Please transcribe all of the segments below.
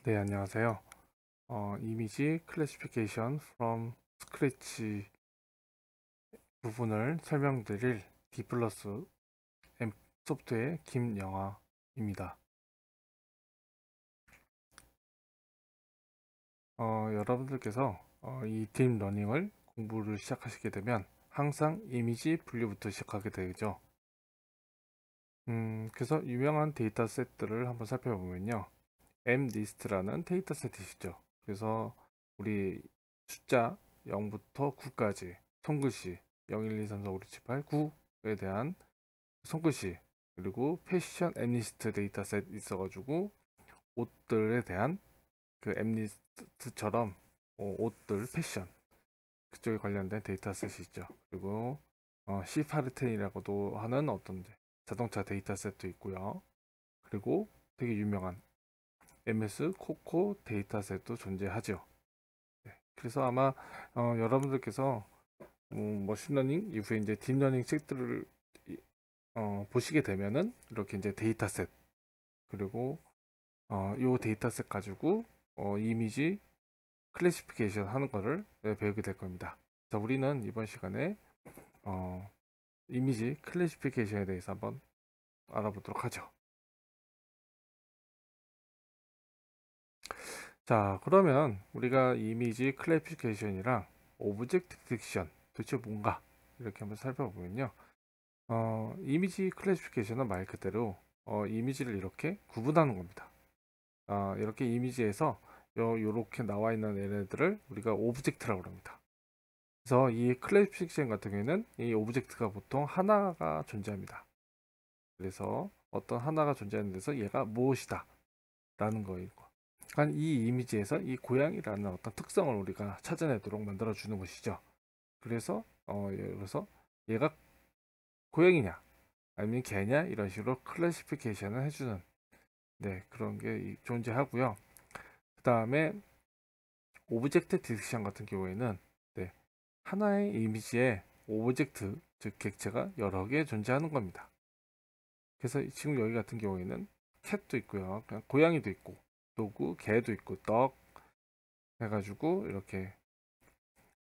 네, 안녕하세요. 이미지 클래시피케이션 from 스크래치 부분을 설명드릴 D+M 소프트의 김영아입니다. 여러분들께서 이 딥러닝을 공부를 시작하시게 되면 항상 이미지 분류부터 시작하게 되죠. 그래서 유명한 데이터셋들을 한번 살펴보면요. MNIST라는 데이터셋이시죠. 그래서 우리 숫자 0부터 9까지 손글씨 0, 1, 2, 3, 4, 5, 6, 7, 8, 9에 대한 손글씨, 그리고 패션 엠니스트 데이터셋 있어가지고 옷들에 대한 그 엠니스트처럼 옷들 패션 그쪽에 관련된 데이터셋이 있죠. 그리고 C 파르텐이라고도 하는 어떤 자동차 데이터셋도 있고요. 그리고 되게 유명한 MS 코코 데이터셋도 존재하죠. 네, 그래서 아마 여러분들께서 머신러닝 이후에 이제 딥러닝 책들을 보시게 되면은 이렇게 이제 데이터셋, 그리고 요 데이터셋 가지고 이미지 클래시피케이션 하는 거를 배우게 될 겁니다. 그래서 우리는 이번 시간에 어, 이미지 클래시피케이션에 대해서 한번 알아보도록 하죠. 자, 그러면 우리가 이미지 클래시피케이션이랑 오브젝트 디텍션 도대체 뭔가 이렇게 한번 살펴보면요. 이미지 클래시피케이션은 말 그대로 이미지를 이렇게 구분하는 겁니다. 이렇게 이미지에서 요렇게 나와 있는 얘네들을 우리가 오브젝트라고 합니다. 그래서 이 클래시피케이션 같은 경우에는 이 오브젝트가 보통 하나가 존재합니다. 그래서 어떤 하나가 존재하는 데서 얘가 무엇이다 라는 거이고, 그러니까 이 이미지에서 이 고양이라는 어떤 특성을 우리가 찾아내도록 만들어 주는 것이죠. 그래서 예를 들어서 얘가 고양이냐 아니면 개냐 이런 식으로 클래시피케이션을 해주는 그런 게 존재하고요. 그 다음에 오브젝트 디텍션 같은 경우에는 하나의 이미지에 오브젝트, 즉 객체가 여러 개 존재하는 겁니다. 그래서 지금 여기 같은 경우에는 캣도 있고요, 그냥 고양이도 있고 도구, 개도 있고 떡 해가지고 이렇게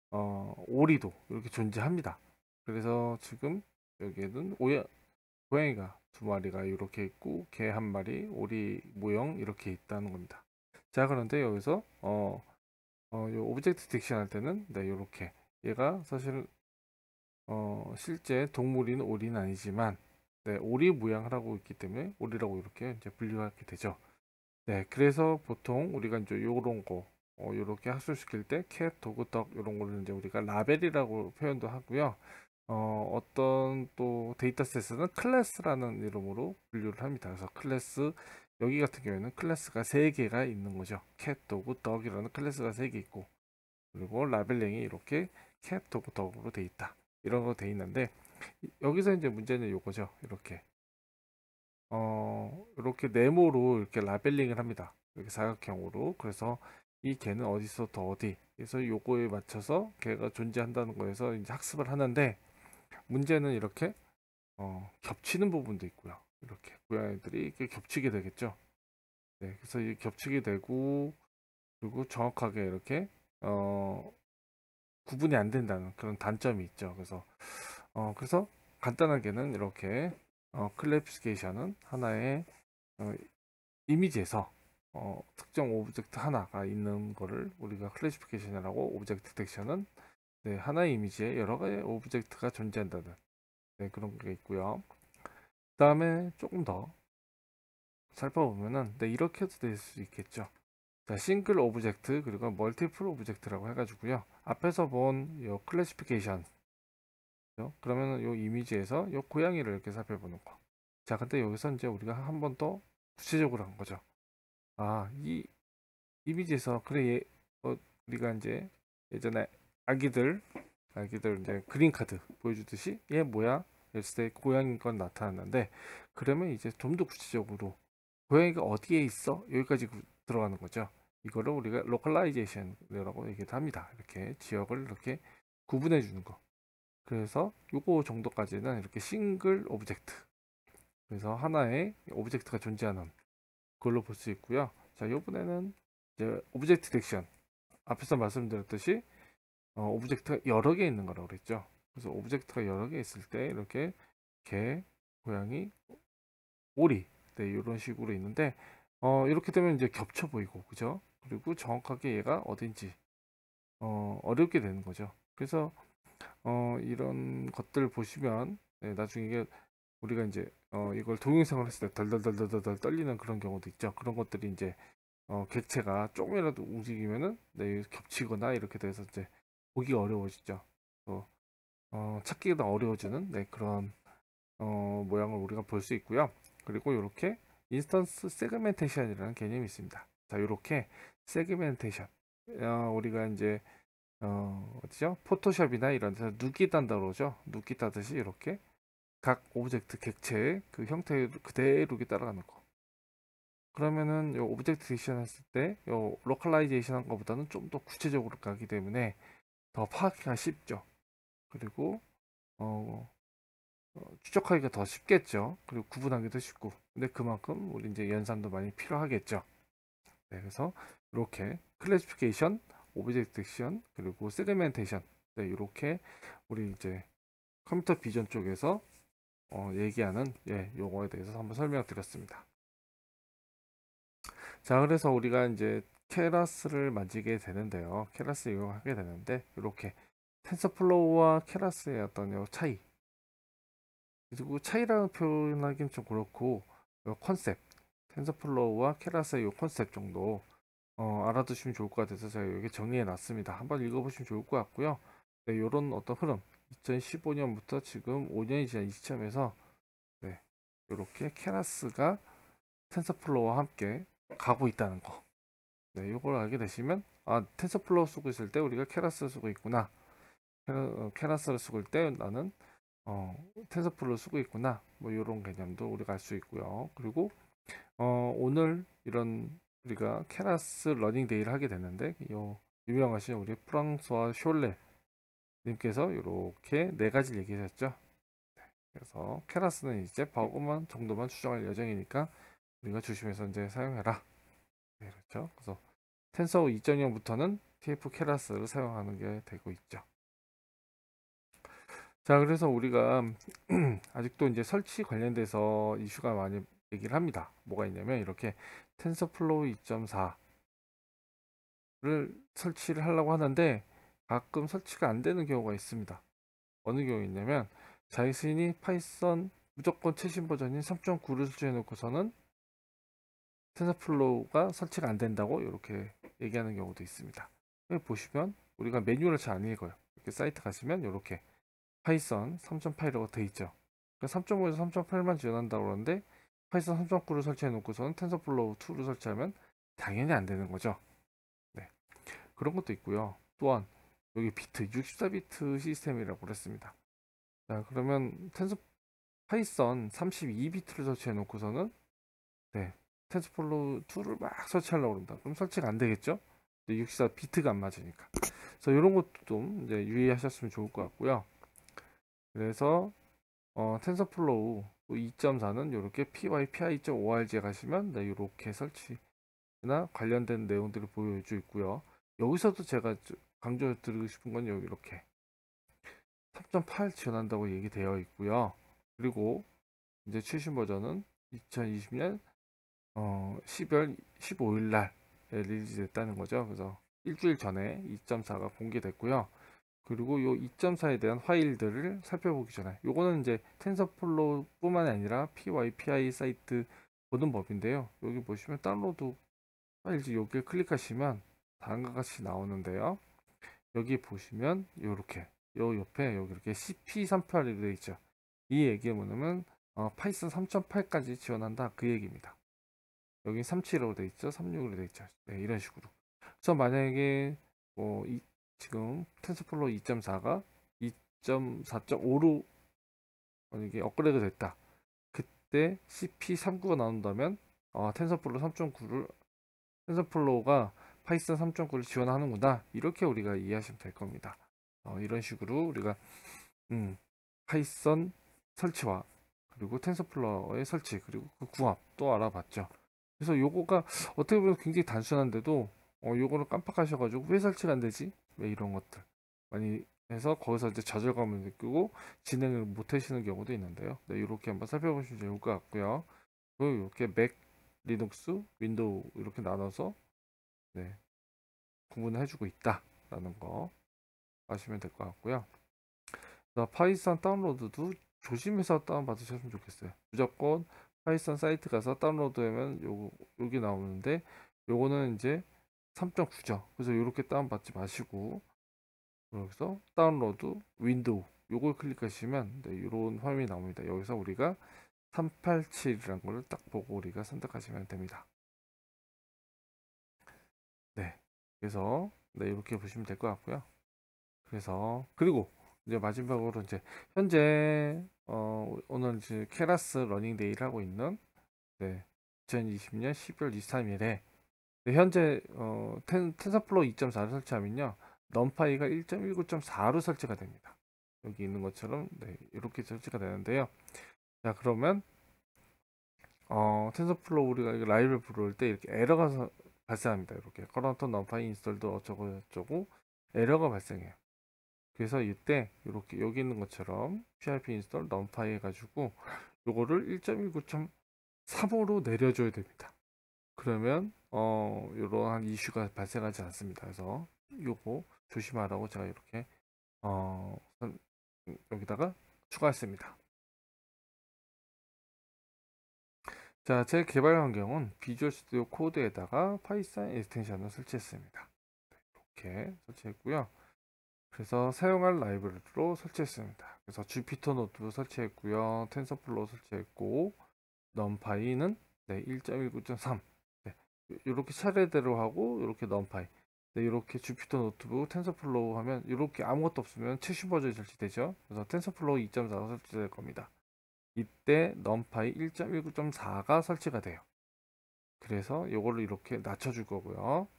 오리도 이렇게 존재합니다. 그래서 지금 여기에는 고양이가 두 마리가 이렇게 있고 개 한 마리, 오리 모형 이렇게 있다는 겁니다. 자, 그런데 여기서 요 오브젝트 딕션 할 때는 이렇게 얘가 사실 실제 동물인 오리는 아니지만 오리 모양을 하고 있기 때문에 오리라고 이렇게 이제 분류하게 되죠. 그래서 보통 우리가 이제 요런 거 요렇게 학습시킬 때 캣, 도구, 덕 이런 거를 이제 우리가 라벨이라고 표현도 하고요. 어떤 또 데이터셋은 클래스라는 이름으로 분류를 합니다. 그래서 클래스, 여기 같은 경우에는 클래스가 3개가 있는 거죠. 캣, 도구, 덕이라는 클래스가 3개 있고, 그리고 라벨링이 이렇게 캣, 도구, 덕으로 돼 있다. 이런 거 돼 있는데, 여기서 이제 문제는 요거죠. 이렇게 네모로 이렇게 라벨링을 합니다. 이렇게 사각형으로. 그래서 이 개는 어디서부터 어디. 그래서 요거에 맞춰서 개가 존재한다는 거에서 이제 학습을 하는데, 문제는 이렇게 겹치는 부분도 있고요. 이렇게 고양이들이 이렇게 겹치게 되겠죠. 그래서 이 겹치게 되고, 그리고 정확하게 이렇게 구분이 안 된다는 그런 단점이 있죠. 그래서 간단하게는 이렇게 클래시피케이션은 하나의 어, 이미지에서 특정 오브젝트 하나가 있는 거를 우리가 클래시피케이션이라고, 오브젝트 디텍션은 하나의 이미지에 여러 가지 오브젝트가 존재한다는 그런 게 있고요. 그 다음에 조금 더 살펴보면은 이렇게도 될 수 있겠죠. 자, 싱글 오브젝트 그리고 멀티플 오브젝트라고 해가지고요. 앞에서 본 요 클래시피케이션, 그러면은 요 이미지에서 요 고양이를 이렇게 살펴보는 거. 자, 근데 여기서 이제 우리가 한 번 더 구체적으로 한 거죠. 이 이미지에서 그래 우리가 이제 예전에 아기들 이제 그림 카드 보여주듯이 얘 뭐야? 했을 때 고양이인 건 나타났는데, 그러면 이제 좀 더 구체적으로 고양이가 어디에 있어? 여기까지 들어가는 거죠. 이거를 우리가 로컬라이제이션이라고 얘기를 합니다. 이렇게 지역을 이렇게 구분해 주는 거. 그래서 요거 정도까지는 이렇게 싱글 오브젝트, 그래서 하나의 오브젝트가 존재하는 걸로 볼 수 있고요. 자, 요번에는 이제 오브젝트 딕션 앞에서 말씀드렸듯이 오브젝트가 여러 개 있는 거라고 그랬죠. 그래서 오브젝트가 여러 개 있을 때 이렇게 개, 고양이, 오리 네, 이런 식으로 있는데 이렇게 되면 이제 겹쳐 보이고 그죠? 그리고 정확하게 얘가 어딘지 어렵게 되는 거죠. 그래서 이런 것들 보시면 네, 나중에 이게 우리가 이제 이걸 동영상을 했을 때 덜덜덜덜덜 떨리는 그런 경우도 있죠. 그런 것들이 이제 객체가 조금이라도 움직이면은 네, 겹치거나 이렇게 돼서 이제 보기가 어려워지죠. 찾기가 더 어려워지는 네, 그런 모양을 우리가 볼 수 있고요. 그리고 이렇게 인스턴스 세그멘테이션이라는 개념이 있습니다. 자, 이렇게 세그멘테이션 우리가 이제 어디죠? 포토샵이나 이런 데서 누기 딴다고 그러죠. 누기 따듯이 이렇게 각 오브젝트 객체의 그 형태를 그대로 이렇게 따라가는 거. 그러면은 요 오브젝트 딕션 했을 때 요 로컬라이제이션 한 것보다는 좀 더 구체적으로 가기 때문에 더 파악하기가 쉽죠. 그리고 어, 추적하기가 더 쉽겠죠. 그리고 구분하기도 쉽고. 근데 그만큼 우리 이제 연산도 많이 필요하겠죠. 네, 그래서 이렇게 클래시피케이션, 오브젝트 딕션, 그리고 세그멘테이션 네, 이렇게 우리 이제 컴퓨터 비전 쪽에서 얘기하는 용어에 대해서 한번 설명을 드렸습니다. 자, 그래서 우리가 이제 케라스를 만지게 되는데요. 케라스 이용하게 되는데 이렇게 텐서플로우와 케라스의 어떤 요 차이 그리고 차이라는 표현하기는 좀 그렇고 요 컨셉 텐서플로우와 케라스의 요 컨셉 정도 알아두시면 좋을 것 같아서 제가 여기 정리해 놨습니다. 한번 읽어보시면 좋을 것 같고요. 네, 요런 어떤 흐름 2015년부터 지금 5년이 지난 이 시점에서 네, 이렇게 케라스가 텐서플로우와 함께 가고 있다는 거. 네, 이걸 알게 되시면 텐서플로우 쓰고 있을 때 우리가 케라스를 쓰고 있구나. 케라스를 쓰고 있을 때 나는 텐서플로우 쓰고 있구나. 뭐 이런 개념도 우리가 알 수 있고요. 그리고 오늘 이런 우리가 케라스 러닝 데이를 하게 됐는데 요 유명하신 우리 프랑스와 숄레 님께서 이렇게 네 가지를 얘기하셨죠. 그래서 케라스는 이제 버그만 정도만 추정할 예정이니까 우리가 조심해서 이제 사용해라. 네, 그렇죠. 그래서 텐서 2.0부터는 TF 케라스를 사용하는 게 되고 있죠. 자, 그래서 우리가 아직도 이제 설치 관련돼서 이슈가 많이 얘기를 합니다. 뭐가 있냐면 이렇게 텐서플로우 2.4를 설치를 하려고 하는데 가끔 설치가 안 되는 경우가 있습니다. 어느 경우 있냐면 자신이 파이썬 무조건 최신 버전인 3.9를 설치해 놓고서는 텐서플로우가 설치가 안 된다고 이렇게 얘기하는 경우도 있습니다. 여기 보시면 우리가 매뉴얼을 잘 안 읽어요. 이렇게 사이트 가시면 이렇게 파이썬 3.8이라고 돼 있죠. 3.5에서 3.8만 지원한다고 그러는데 파이썬 3.9를 설치해 놓고서는 텐서플로우 2를 설치하면 당연히 안 되는 거죠. 네. 그런 것도 있고요. 또한 여기 비트 64비트 시스템이라고 그랬습니다. 자, 그러면 파이썬 32비트를 설치해 놓고서는 네, 텐서플로우 2를 막 설치하려고 그런다. 그럼 설치가 안 되겠죠? 64비트가 안 맞으니까. 그래서 이런 것도 좀 이제 유의하셨으면 좋을 것 같고요. 그래서 텐서플로우 2.4는 이렇게 pypi.org에 가시면 네, 이렇게 설치나 관련된 내용들을 보여주고 있고요. 여기서도 제가 강조드리고 싶은 건 여기 이렇게 3.8 지원한다고 얘기되어 있고요. 그리고 이제 최신 버전은 2020년 10월 15일 날 릴리즈 됐다는 거죠. 그래서 일주일 전에 2.4가 공개됐고요. 그리고 이 2.4에 대한 파일들을 살펴보기 전에 요거는 이제 텐서플로우 뿐만 아니라 pypi 사이트 보는 법인데요. 여기 보시면 다운로드 파일즈 여기를 클릭하시면 다음과 같이 나오는데요. 여기 보시면 요렇게 요 옆에 여기 이렇게 CP38이 되어 있죠. 이 얘기가 뭐냐면 파이썬 3.8까지 지원한다 그 얘기입니다. 여기 37으로 되어 있죠. 36으로 되어 있죠. 네, 이런 식으로. 그래서 만약에 지금 텐서플로우 2.4가 2.4.5로 이게 업그레이드 됐다. 그때 CP39가 나온다면 텐서플로우가 파이썬 3.9를 지원하는구나. 이렇게 우리가 이해하시면 될 겁니다. 이런 식으로 우리가 파이썬 설치와 그리고 텐서플로우의 설치 그리고 그 구합 또 알아봤죠. 그래서 요거가 어떻게 보면 굉장히 단순한데도 요거를 깜빡하셔가지고 왜 설치가 안 되지? 왜 이런 것들 많이 해서 거기서 이제 좌절감을 느끼고 진행을 못 하시는 경우도 있는데요. 네, 이렇게 한번 살펴보시면 좋을 것 같고요. 그리고 이렇게 맥, 리눅스, 윈도우 이렇게 나눠서 네, 구분을 해주고 있다라는 거 아시면 될 것 같고요. 파이썬 다운로드도 조심해서 다운받으셨으면 좋겠어요. 무조건 파이썬 사이트 가서 다운로드하면 여기 나오는데 요거는 이제 3.9죠. 그래서 이렇게 다운받지 마시고 여기서 다운로드 윈도우 요걸 클릭하시면 네, 이런 화면이 나옵니다. 여기서 우리가 387이라는 걸 딱 보고 우리가 선택하시면 됩니다. 네, 그래서 네, 이렇게 보시면 될 것 같고요. 그래서 그리고 이제 마지막으로 이제 현재 오늘 이제 케라스 러닝데이를 하고 있는 네, 2020년 12월 23일에 현재 텐서플로우 2.4를 설치하면요 넘파이가 1.19.4로 설치가 됩니다. 여기 있는 것처럼 네, 이렇게 설치가 되는데요. 자 그러면 텐서플로우 우리가 라이브를 부를 때 이렇게 에러가 발생합니다. 이렇게 커런트 넘파이 인스톨도 어쩌고 저쩌고 에러가 발생해요. 그래서 이때 이렇게 여기 있는 것처럼 PRP 인스톨 넘파이 해가지고 요거를 1.19.3으로 내려줘야 됩니다. 그러면 이러한 이슈가 발생하지 않습니다. 그래서 요거 조심하라고 제가 이렇게 여기다가 추가했습니다. 자, 제 개발 환경은 비주얼 스튜디오 코드에다가 파이썬 에스텐션을 설치했습니다. 이렇게 설치했고요. 그래서 사용할 라이브러리로 설치했습니다. 그래서 주피터 노트북 설치했고요. 텐서플로우 설치했고 넘파이는 네, 1.19.3 네, 이렇게 차례대로 하고 이렇게 넘파이 네, 이렇게 주피터 노트북 텐서플로우 하면 이렇게 아무것도 없으면 최신 버전이 설치되죠. 그래서 텐서플로우 2.4가 설치될 겁니다. 이때 넘파이 1.19.4가 설치가 돼요. 그래서 이거를 이렇게 낮춰줄 거고요.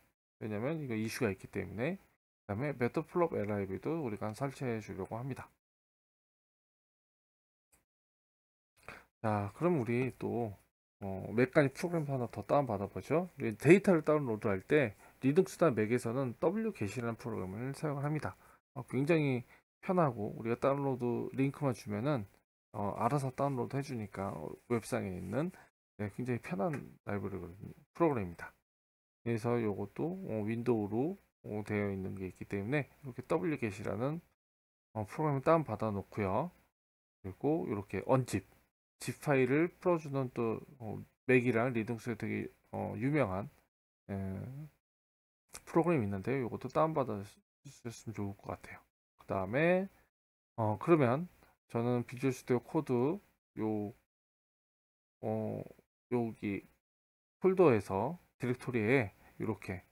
왜냐면 이거 이슈가 있기 때문에. 그 다음에 메터플롭 LIV도 우리가 설치해 주려고 합니다. 자, 그럼 우리 또 몇 가지 프로그램 하나 더 다운받아 보죠. 데이터를 다운로드 할 때 리눅스나 맥에서는 wget이라는 프로그램을 사용합니다. 굉장히 편하고 우리가 다운로드 링크만 주면은 알아서 다운로드 해주니까 웹상에 있는 네, 굉장히 편한 라이브러리 프로그램입니다. 그래서 이것도 윈도우로 되어 있는 게 있기 때문에 이렇게 wget이라는 프로그램을 다운받아 놓고요. 그리고 이렇게 언집 집 파일을 풀어주는 또 맥이랑 리눅스에 되게 유명한 에, 프로그램이 있는데요. 이것도 다운받으셨으면 좋을 것 같아요. 그 다음에 그러면 저는 비주얼 스튜디오 코드 요 여기 폴더에서 디렉토리에 이렇게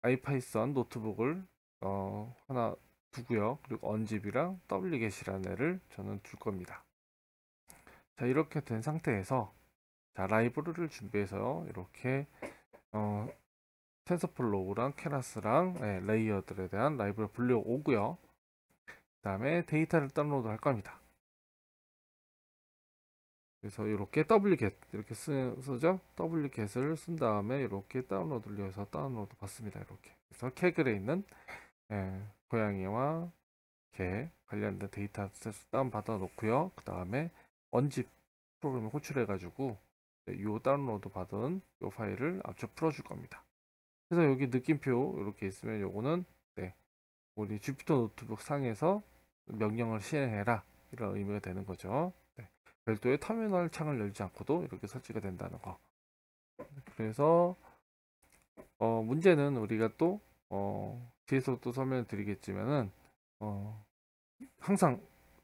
아이파이썬 노트북을 하나 두고요. 그리고 언집이랑 wget이라는 애를 저는 둘 겁니다. 자 이렇게 된 상태에서 자 라이브러리를 준비해서 이렇게 텐서플로우랑 케라스랑 레이어들에 대한 라이브러리 불려오고요. 그 다음에 데이터를 다운로드 할 겁니다. 그래서 이렇게 wget 이렇게 쓰죠. wget을 쓴 다음에 이렇게 다운로드를 위해서 다운로드 받습니다. 이렇게 그래서 캐글에 있는 고양이와 개 관련된 데이터 다운 받아 놓고요. 그 다음에 언집 프로그램을 호출해 가지고 이 다운로드 받은 이 파일을 앞쪽 풀어줄 겁니다. 그래서 여기 느낌표 이렇게 있으면 요거는 네, 우리 주피터 노트북 상에서 명령을 실행해라 이런 의미가 되는 거죠. 네, 별도의 터미널 창을 열지 않고도 이렇게 설치가 된다는 거. 그래서 문제는 우리가 또 뒤에서 또 설명을 드리겠지만은 항상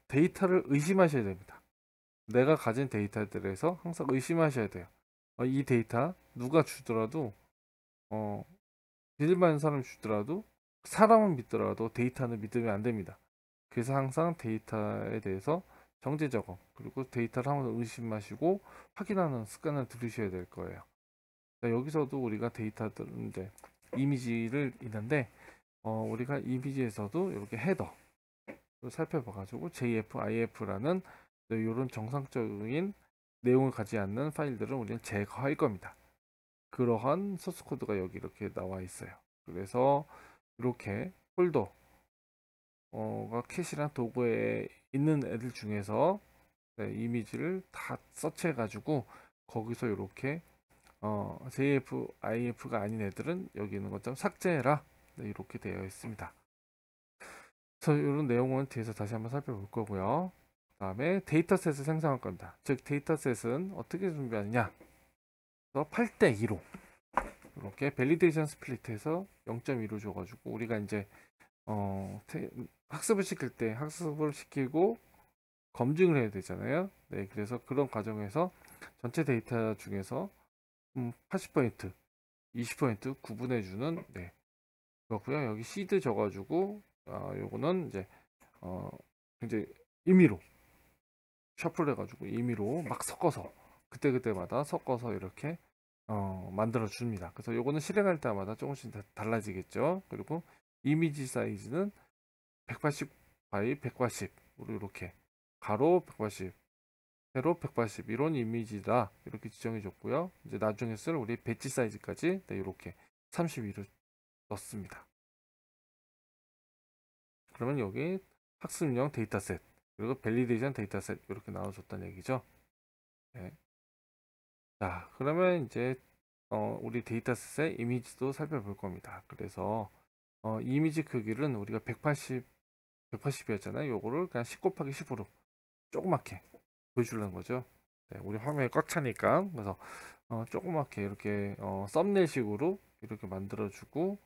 데이터를 의심하셔야 됩니다. 내가 가진 데이터들에서 항상 의심하셔야 돼요. 이 데이터 누가 주더라도 믿을만한 사람 주더라도 사람은 믿더라도 데이터는 믿으면 안 됩니다. 그래서 항상 데이터에 대해서 정제 작업 그리고 데이터를 한번 의심하시고 확인하는 습관을 들으셔야 될 거예요. 자, 여기서도 우리가 데이터들 이제 이미지를 있는데 우리가 이미지에서도 이렇게 헤더 살펴봐가지고 JF, IF라는 이런 정상적인 내용을 가지 않는 파일들을 우리는 제거할 겁니다. 그러한 소스 코드가 여기 이렇게 나와 있어요. 그래서 이렇게 폴더가 캣이랑 도구에 있는 애들 중에서 네, 이미지를 다 서치해 가지고 거기서 이렇게 JF, IF가 아닌 애들은 여기 있는 것처럼 삭제해라. 네, 이렇게 되어 있습니다. 그래서 이런 내용은 뒤에서 다시 한번 살펴볼 거고요. 그 다음에 데이터셋을 생성할 겁니다. 즉 데이터셋은 어떻게 준비하느냐. 8대2로 이렇게 밸리데이션 스플릿해서 0.2로 줘가지고 우리가 이제 학습을 시킬 때 학습을 시키고 검증을 해야 되잖아요. 네, 그래서 그런 과정에서 전체 데이터 중에서 80%, 20% 구분해주는 네, 그렇고요. 여기 시드 줘가지고 요거는 이제 굉장히 임의로 셔플 해가지고 임의로 막 섞어서 그때그때마다 섞어서 이렇게 만들어 줍니다. 그래서 요거는 실행할 때마다 조금씩 달라지겠죠. 그리고 이미지 사이즈는 180 바이 180으로 이렇게 가로 180 세로 180 이런 이미지다 이렇게 지정해 줬고요. 이제 나중에 쓸 우리 배지 사이즈까지 네, 이렇게 32를 넣습니다. 그러면 여기 학습용 데이터셋 그리고 밸리데이션 데이터셋 이렇게 나눠줬다는 얘기죠. 네. 자, 그러면 이제 우리 데이터셋의 이미지도 살펴볼 겁니다. 그래서 이미지 크기는 우리가 180이었잖아요. 요거를 그냥 10 곱하기 10으로 조그맣게 보여주려는 거죠. 네, 우리 화면이 꽉 차니까 그래서 조그맣게 이렇게 썸네일식으로 이렇게 만들어주고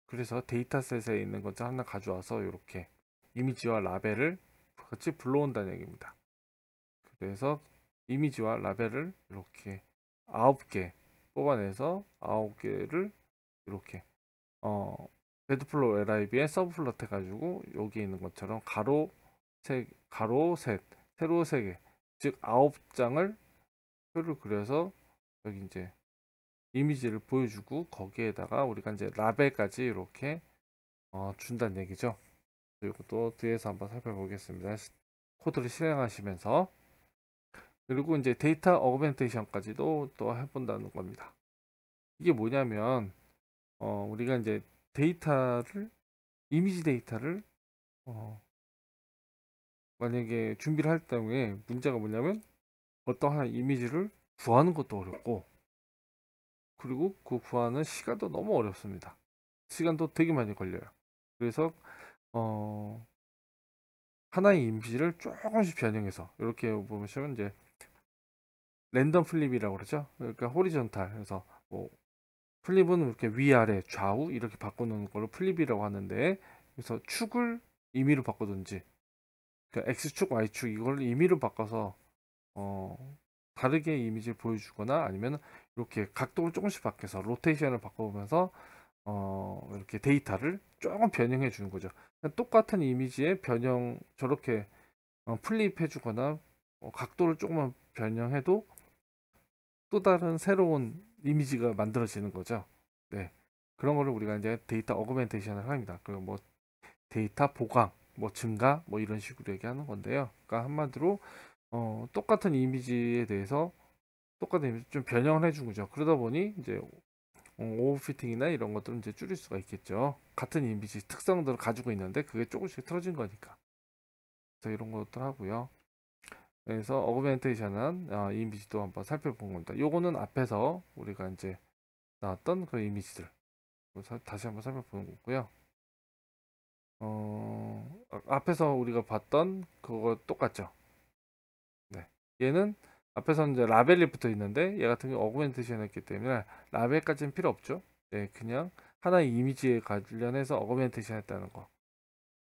그래서 데이터셋에 있는 것을 하나 가져와서 이렇게 이미지와 라벨을 같이 불러온다는 얘기입니다. 그래서 이미지와 라벨을 이렇게 9개 뽑아내서 9개를 이렇게 배드플로우 LIB에 서브플롯 해가지고 여기 있는 것처럼 가로 셋, 세로 3개, 즉 9장을 표를 그려서 여기 이제 이미지를 보여주고 거기에다가 우리가 이제 라벨까지 이렇게 준다는 얘기죠. 이것도 뒤에서 한번 살펴보겠습니다. 코드를 실행하시면서 그리고 이제 데이터 어그멘테이션까지도 또 해본다는 겁니다. 이게 뭐냐면 우리가 이제 데이터를 이미지 데이터를 만약에 준비를 할 경우에 문제가 뭐냐면 어떠한 이미지를 구하는 것도 어렵고 그리고 그 구하는 시간도 너무 어렵습니다. 시간도 되게 많이 걸려요. 그래서 하나의 이미지를 조금씩 변형해서 이렇게 보시면 이제 랜덤 플립이라고 그러죠. 그러니까 호리존탈 그래서 뭐 플립은 이렇게 위아래 좌우 이렇게 바꾸는 걸로 플립이라고 하는데 그래서 축을 임의로 바꾸든지 그러니까 X축, Y축 이걸 임의로 바꿔서 다르게 이미지를 보여주거나 아니면 이렇게 각도를 조금씩 바뀌어서 로테이션을 바꿔보면서 이렇게 데이터를 조금 변형해 주는 거죠. 똑같은 이미지의 변형 저렇게 플립해 주거나 각도를 조금만 변형해도 또 다른 새로운 이미지가 만들어지는 거죠. 네. 그런 거를 우리가 이제 데이터 어그멘테이션을 합니다. 그리고 뭐 데이터 보강, 뭐 증가, 뭐 이런 식으로 얘기하는 건데요. 그러니까 한마디로 똑같은 이미지에 대해서 똑같은 이미지 좀 변형을 해준 거죠. 그러다 보니 이제 오버피팅이나 이런 것들은 이제 줄일 수가 있겠죠. 같은 이미지 특성들을 가지고 있는데 그게 조금씩 틀어진 거니까. 그래서 이런 것들 하고요. 그래서 어그멘테이션은 이미지도 한번 살펴본 겁니다. 요거는 앞에서 우리가 이제 나왔던 그 이미지들 다시 한번 살펴보는 거고요. 앞에서 우리가 봤던 그거 똑같죠. 네. 얘는 앞에서는 이제 라벨이 붙어 있는데 얘 같은 경우 어그멘테이션 했기 때문에 라벨까지는 필요 없죠. 네, 그냥 하나의 이미지에 관련해서 어그멘테이션 했다는 거.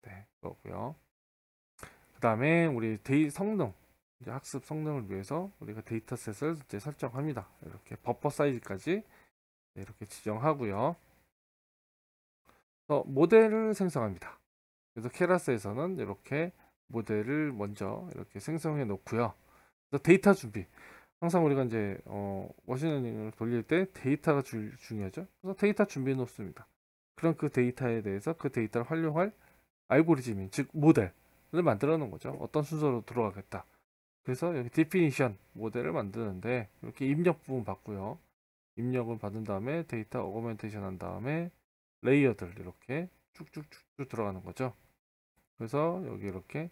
네, 그거고요. 그 다음에 우리 성능, 이제 학습 성능을 위해서 우리가 데이터셋을 이제 설정합니다. 이렇게 버퍼 사이즈까지 네, 이렇게 지정하고요. 모델을 생성합니다. 그래서 케라스에서는 이렇게 모델을 먼저 이렇게 생성해 놓고요. 그래서 데이터 준비. 항상 우리가 이제 머신러닝을 돌릴 때 데이터가 중요하죠. 그래서 데이터 준비해 놓습니다. 그럼 그 데이터에 대해서 그 데이터를 활용할 알고리즘인 즉 모델을 만들어 놓은 거죠. 어떤 순서로 들어가겠다. 그래서 여기 definition 모델을 만드는데 이렇게 입력 부분 받고요. 입력을 받은 다음에 데이터 어거멘테이션 한 다음에 레이어들 이렇게 쭉쭉쭉쭉 들어가는 거죠. 그래서 여기 이렇게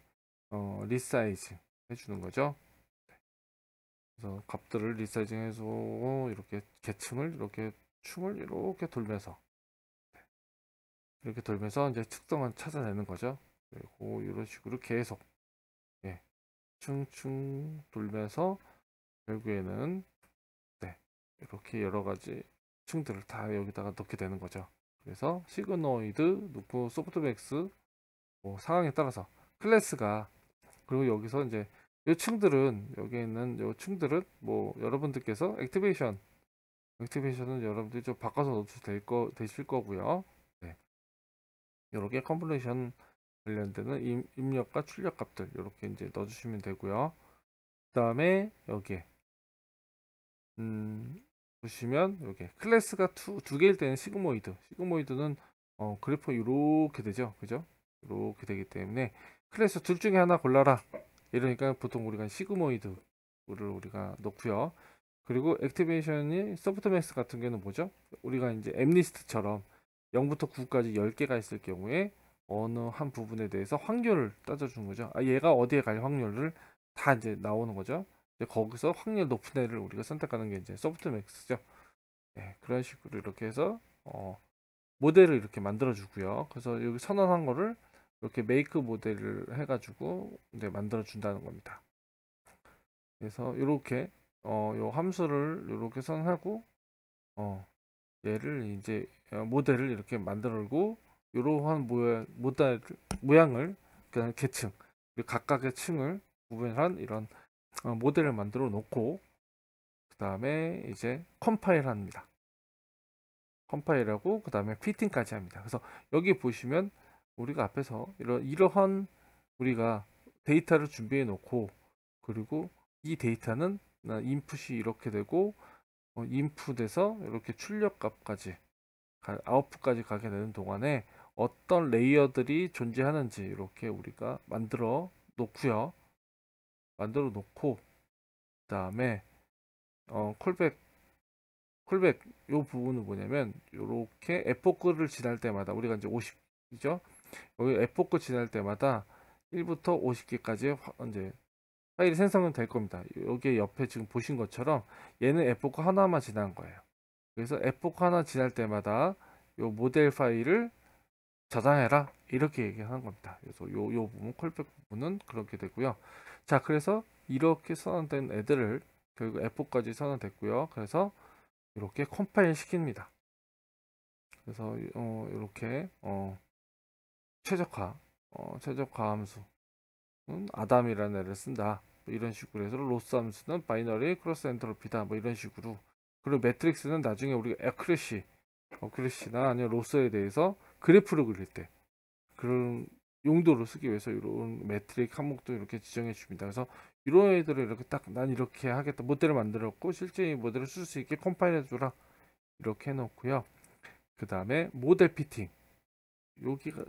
리사이즈 해주는 거죠. 그래서 값들을 리사이징 해서 이렇게 계층을 이렇게 춤을 이렇게 돌면서 이제 특성을 찾아내는 거죠. 그리고 이런 식으로 계속 예, 층층 돌면서 결국에는 네, 이렇게 여러 가지 층들을 다 여기다가 넣게 되는 거죠. 그래서 시그노이드 놓고 소프트맥스 뭐 상황에 따라서 클래스가 그리고 여기서 이제 이 층들은 여기 있는 이 층들은 뭐 여러분들께서 액티베이션은 여러분들이 좀 바꿔서 넣어도 되실 거고요. 네. 이렇게 컴플레이션 관련되는 입력과 출력 값들 이렇게 이제 넣어주시면 되고요. 그 다음에 여기에 보시면 여기 클래스가 두 개일 때는 시그모이드는 그래프 이렇게 되죠, 그죠? 이렇게 되기 때문에 클래스 둘 중에 하나 골라라. 이러니까 보통 우리가 시그모이드를 우리가 넣고요. 그리고 액티베이션이 소프트맥스 같은 경우는 뭐죠? 우리가 이제 엠리스트처럼 0부터 9까지 10개가 있을 경우에 어느 한 부분에 대해서 확률을 따져주는 거죠. 아, 얘가 어디에 갈 확률을 다 이제 나오는 거죠. 이제 거기서 확률 높은 애를 우리가 선택하는 게 이제 소프트맥스죠. 네, 그런 식으로 이렇게 해서 모델을 이렇게 만들어 주고요. 그래서 여기 선언한 거를 이렇게 메이크 모델을 해가지고 이제 만들어 준다는 겁니다. 그래서 이렇게 요 함수를 이렇게 선하고 얘를 이제 모델을 이렇게 만들고 이러한 모양을 그냥 계층 각각의 층을 구분한 이런 모델을 만들어 놓고 그 다음에 이제 컴파일 합니다. 컴파일하고 그 다음에 피팅까지 합니다. 그래서 여기 보시면 우리가 앞에서 이러한 우리가 데이터를 준비해 놓고 그리고 이 데이터는 인풋이 이렇게 되고 인풋에서 이렇게 출력값까지 아웃풋까지 가게 되는 동안에 어떤 레이어들이 존재하는지 이렇게 우리가 만들어 놓고 그 다음에 콜백 요 부분은 뭐냐면 이렇게 에포크를 지날 때마다 우리가 이제 50이죠. 여기 에포크 지날 때마다 1부터 50개까지 이제 파일이 생성은 될 겁니다. 여기 옆에 지금 보신 것처럼 얘는 에포크 하나만 지난 거예요. 그래서 에포크 하나 지날 때마다 요 모델 파일을 저장해라 이렇게 얘기하는 겁니다. 그래서 요 부분 콜백 부분은 그렇게 되고요. 자, 그래서 이렇게 선언된 애들을 결국 에포크까지 선언됐고요. 그래서 이렇게 컴파일 시킵니다. 그래서 이렇게 최적화 함수 아담이라는 애를 쓴다. 뭐 이런 식으로 해서 로스 함수는 바이너리 크로스 엔트로피다. 뭐 이런 식으로. 그리고 매트릭스는 나중에 우리가 어크래시나 아니면 로스에 대해서 그래프를 그릴 때 그런 용도로 쓰기 위해서 이런 매트릭 항목도 이렇게 지정해 줍니다. 그래서 이런 애들을 이렇게 딱 난 이렇게 하겠다 모델을 만들었고 실제 이 모델을 쓸 수 있게 컴파일해 주라 이렇게 해놓고요. 그 다음에 모델 피팅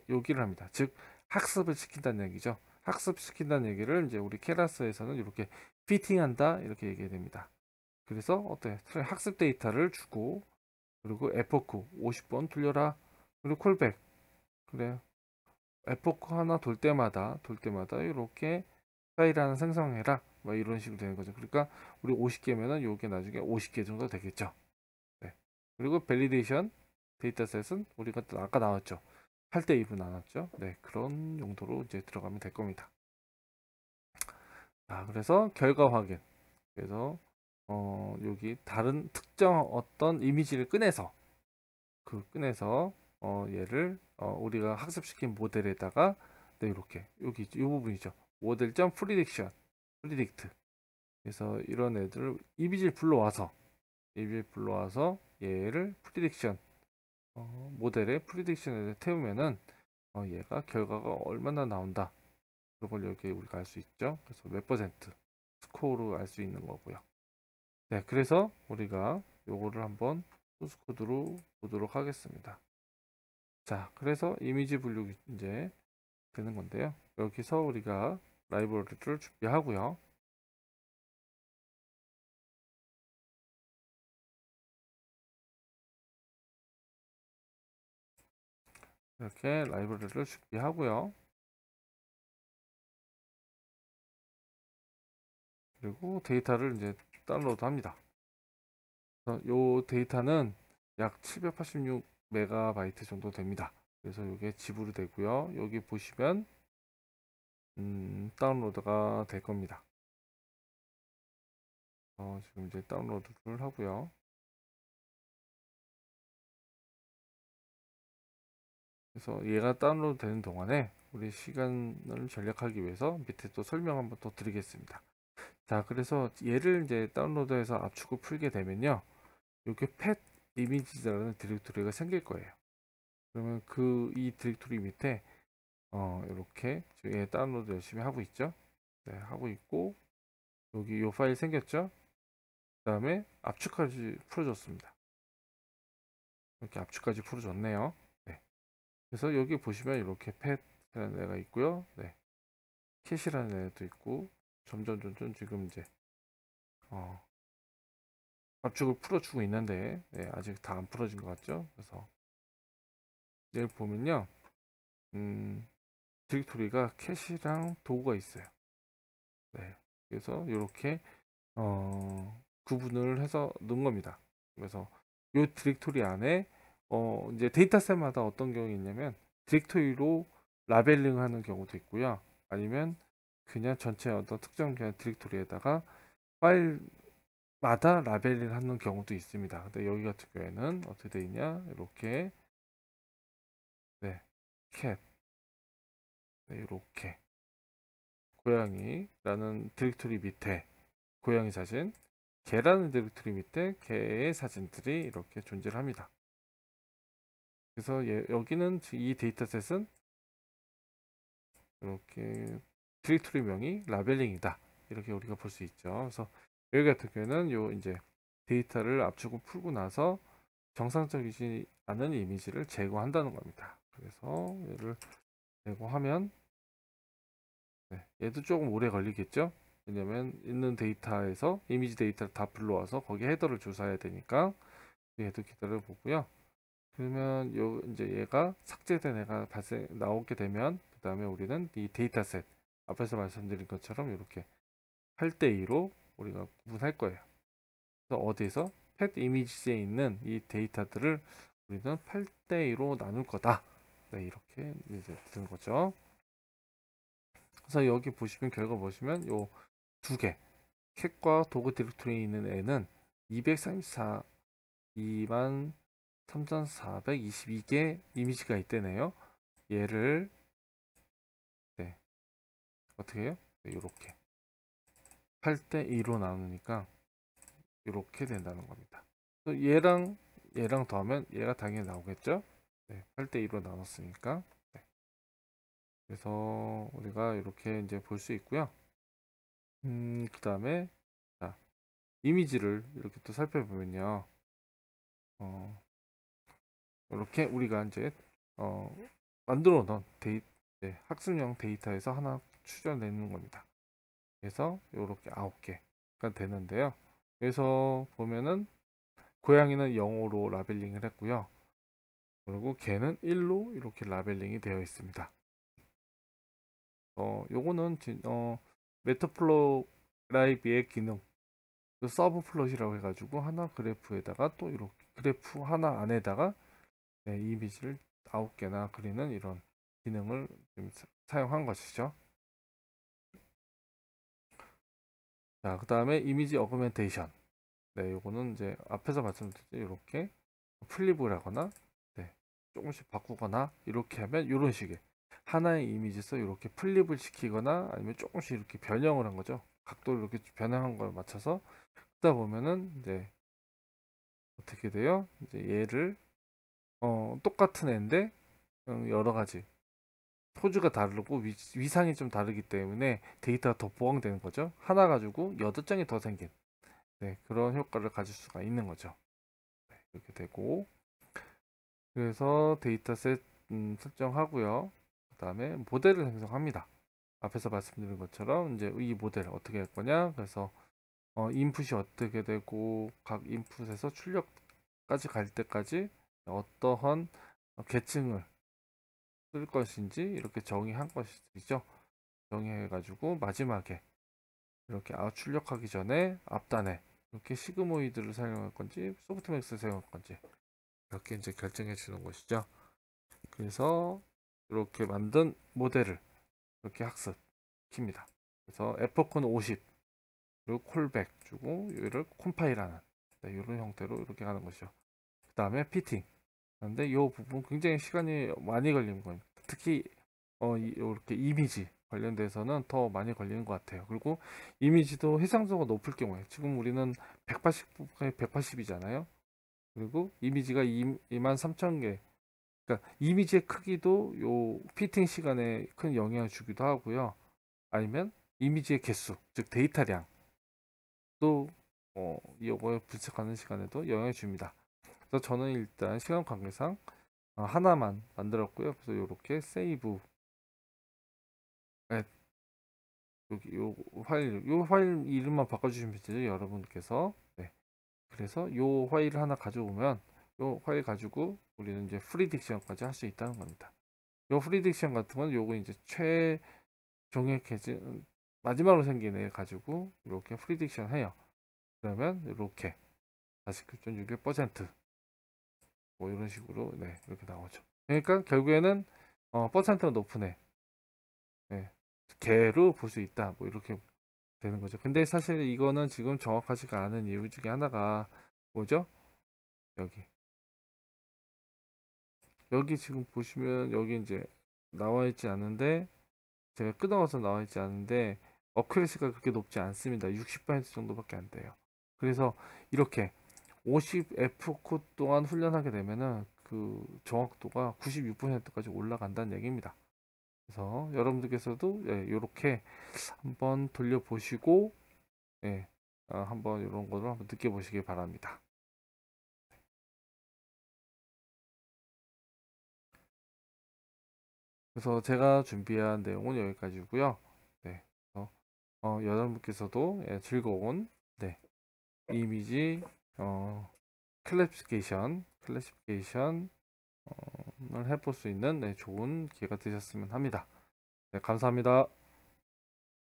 여기를 합니다. 즉 학습을 시킨다는 얘기죠. 학습시킨다는 얘기를 이제 우리 케라스에서는 이렇게 피팅한다 이렇게 얘기해 됩니다. 그래서 어때? 학습 데이터를 주고 그리고 에포크 50번 돌려라 그리고 콜백 그래 에포크 하나 돌 때마다 이렇게 파일 하나 생성해라 뭐 이런 식으로 되는 거죠. 그러니까 우리 50개면은 요게 나중에 50개 정도 되겠죠. 네. 그리고 밸리데이션 데이터셋은 우리가 또 아까 나왔죠. 8대 2분 나눴죠. 네, 그런 용도로 이제 들어가면 될 겁니다. 그래서 결과 확인. 그래서 여기 다른 특정 어떤 이미지를 꺼내서 얘를 우리가 학습시킨 모델에다가 네, 이렇게 여기 이 부분이죠. 모델.프리딕션 프리딕트 그래서 이런 애들을 이미지를 불러와서 얘를 프리딕션 모델의 프리딕션에 태우면은 얘가 결과가 얼마나 나온다 그걸 여기 우리가 알 수 있죠. 그래서 몇 퍼센트 스코어로 알 수 있는 거고요. 네, 그래서 우리가 요거를 한번 소스 코드로 보도록 하겠습니다. 자, 그래서 이미지 분류기 이제 되는 건데요. 여기서 우리가 라이브러리를 준비하고요. 이렇게 라이브러리를 준비하고요. 그리고 데이터를 이제 다운로드 합니다. 이 데이터는 약 786MB 정도 됩니다. 그래서 이게 지불이 되고요. 여기 보시면 다운로드가 될 겁니다. 지금 이제 다운로드를 하고요. 그래서 얘가 다운로드 되는 동안에 우리 시간을 절약하기 위해서 밑에 또 설명 한번 더 드리겠습니다. 자, 그래서 얘를 이제 다운로드해서 압축을 풀게 되면요. 이렇게 펫 이미지라는 디렉토리가 생길 거예요. 그러면 이 디렉토리 밑에 이렇게 얘 다운로드 열심히 하고 있죠. 네, 하고 있고 여기 이 파일 생겼죠. 그 다음에 압축까지 풀어줬습니다. 이렇게 압축까지 풀어줬네요. 네. 그래서 여기 보시면 이렇게 펫이라는 애가 있고요. 네. 캣이라는 애도 있고 점점 지금 이제 압축을 풀어주고 있는데 네, 아직 다 안 풀어진 것 같죠. 그래서 여기 보면요. 디렉토리가 캣이랑 도구가 있어요. 네. 그래서 이렇게 구분을 해서 넣은 겁니다. 그래서 이 디렉토리 안에 이제 데이터셋마다 어떤 경우가 있냐면 디렉토리로 라벨링 하는 경우도 있고요. 아니면 그냥 전체 어떤 특정 그냥 디렉토리에다가 파일마다 라벨링 하는 경우도 있습니다. 근데 여기 같은 경우에는 어떻게 되어 있냐? 이렇게 네, cat 네, 이렇게 고양이라는 디렉토리 밑에 고양이 사진, 개라는 디렉토리 밑에 개의 사진들이 이렇게 존재를 합니다. 그래서 여기는 이 데이터셋은 이렇게 디렉토리 명이 라벨링이다. 이렇게 우리가 볼 수 있죠. 그래서 여기 같은 경우에는 요 이제 데이터를 압축을 풀고 나서 정상적이지 않은 이미지를 제거한다는 겁니다. 그래서 얘를 제거하면 네, 얘도 조금 오래 걸리겠죠. 왜냐면 있는 데이터에서 이미지 데이터를 다 불러와서 거기 헤더를 조사해야 되니까 얘도 기다려 보고요. 그러면 요 이제 얘가 삭제된 애가 나오게 되면 그 다음에 우리는 이 데이터셋 앞에서 말씀드린 것처럼 이렇게 8대2로 우리가 구분할 거예요. 그래서 어디에서 펫 이미지에 있는 이 데이터들을 우리는 8대2로 나눌 거다. 네, 이렇게 이제 되는 거죠. 그래서 여기 보시면 결과 보시면 요 두 개, 캣과 도구 디렉토리에 있는 애는 234, 23,422개 이미지가 있대네요. 얘를 네, 어떻게 해요? 네, 이렇게 8대2로 나누니까 이렇게 된다는 겁니다. 얘랑 더하면 얘가 당연히 나오겠죠? 네, 8대2로 나눴으니까. 네. 그래서 우리가 이렇게 이제 볼 수 있고요. 그 다음에 이미지를 이렇게 또 살펴보면요. 이렇게 우리가 이제 만들어 놓은 학습용 데이터에서 하나 추려내는 겁니다. 그래서 이렇게 9개가 되는데요. 그래서 보면은 고양이는 0으로 라벨링을 했고요. 그리고 개는 1로 이렇게 라벨링이 되어 있습니다. 요거는 메타플로라이브의 기능 그 서브 플롯이라고 해가지고 하나 그래프에다가 또 이렇게 그래프 하나 안에다가 네, 이미지를 9개나 그리는 이런 기능을 좀 사용한 것이죠. 자, 그 다음에 이미지 어그멘테이션. 네, 요거는 이제 앞에서 말씀드렸죠. 이렇게 플립을 하거나 네, 조금씩 바꾸거나 이렇게 하면 이런 식의 하나의 이미지에서 이렇게 플립을 시키거나 아니면 조금씩 이렇게 변형을 한 거죠. 각도를 이렇게 변형한 걸 맞춰서 쓰다 보면은 이제 어떻게 돼요? 이제 얘를 똑같은 애인데 여러 가지 포즈가 다르고 위상이 좀 다르기 때문에 데이터가 더 보강되는 거죠. 하나 가지고 8장이 더 생긴 네, 그런 효과를 가질 수가 있는 거죠. 네, 이렇게 되고 그래서 데이터셋 설정하고요. 그 다음에 모델을 생성합니다. 앞에서 말씀드린 것처럼 이제 이 모델 어떻게 할 거냐. 그래서 인풋이 어떻게 되고 각 인풋에서 출력까지 갈 때까지 어떠한 계층을 쓸 것인지 이렇게 정의한 것이죠. 정의해가지고 마지막에 이렇게 출력하기 전에 앞단에 이렇게 시그모이드를 사용할 건지 소프트맥스를 사용할 건지 이렇게 이제 결정해 주는 것이죠. 그래서 이렇게 만든 모델을 이렇게 학습시킵니다. 그래서 에퍼콘 50 그리고 콜백 주고 이를 컴파일하는 이런 형태로 이렇게 가는 것이죠. 그 다음에 피팅. 그런데 이 부분 굉장히 시간이 많이 걸리는 거예요. 특히 이렇게 이미지 관련돼서는 더 많이 걸리는 것 같아요. 그리고 이미지도 해상도가 높을 경우에 지금 우리는 180이잖아요. 그리고 이미지가 23,000개. 그러니까 이미지의 크기도 요 피팅 시간에 큰 영향을 주기도 하고요. 아니면 이미지의 개수, 즉 데이터량도 이걸 분석하는 시간에도 영향을 줍니다. 그래서 저는 일단 시간 관계상 하나만 만들었고요. 그래서 이렇게 세이브 여기 요 파일 이름만 바꿔주시면 되죠, 여러분께서. 네. 그래서 요 파일을 하나 가져오면 요 파일 가지고 우리는 이제 프리딕션까지 할 수 있다는 겁니다. 요 프리딕션 같은 건 요거 이제 최종의 계지 마지막으로 생긴 애 가지고 이렇게 프리딕션 해요. 그러면 이렇게 49.6%뭐 이런 식으로 네 이렇게 나오죠. 그러니까 결국에는 퍼센트가 높은 애 네, 개로 볼 수 있다 뭐 이렇게 되는 거죠. 근데 사실 이거는 지금 정확하지가 않은 이유 중에 하나가 뭐죠? 여기 지금 보시면 여기 이제 나와 있지 않은데 제가 끊어서 나와 있지 않은데 어큐레시가 그렇게 높지 않습니다. 60% 정도밖에 안 돼요. 그래서 이렇게 50F 코 동안 훈련하게 되면은 그 정확도가 96%까지 올라간다는 얘기입니다. 그래서 여러분들께서도 이렇게 한번 돌려보시고 예, 한번 이런 거를 한번 느껴보시길 바랍니다. 그래서 제가 준비한 내용은 여기까지고요. 네, 여러분께서도 즐거운 네, 이미지 클래시피케이션을 해볼 수 있는 좋은 기회가 되셨으면 합니다. 네, 감사합니다.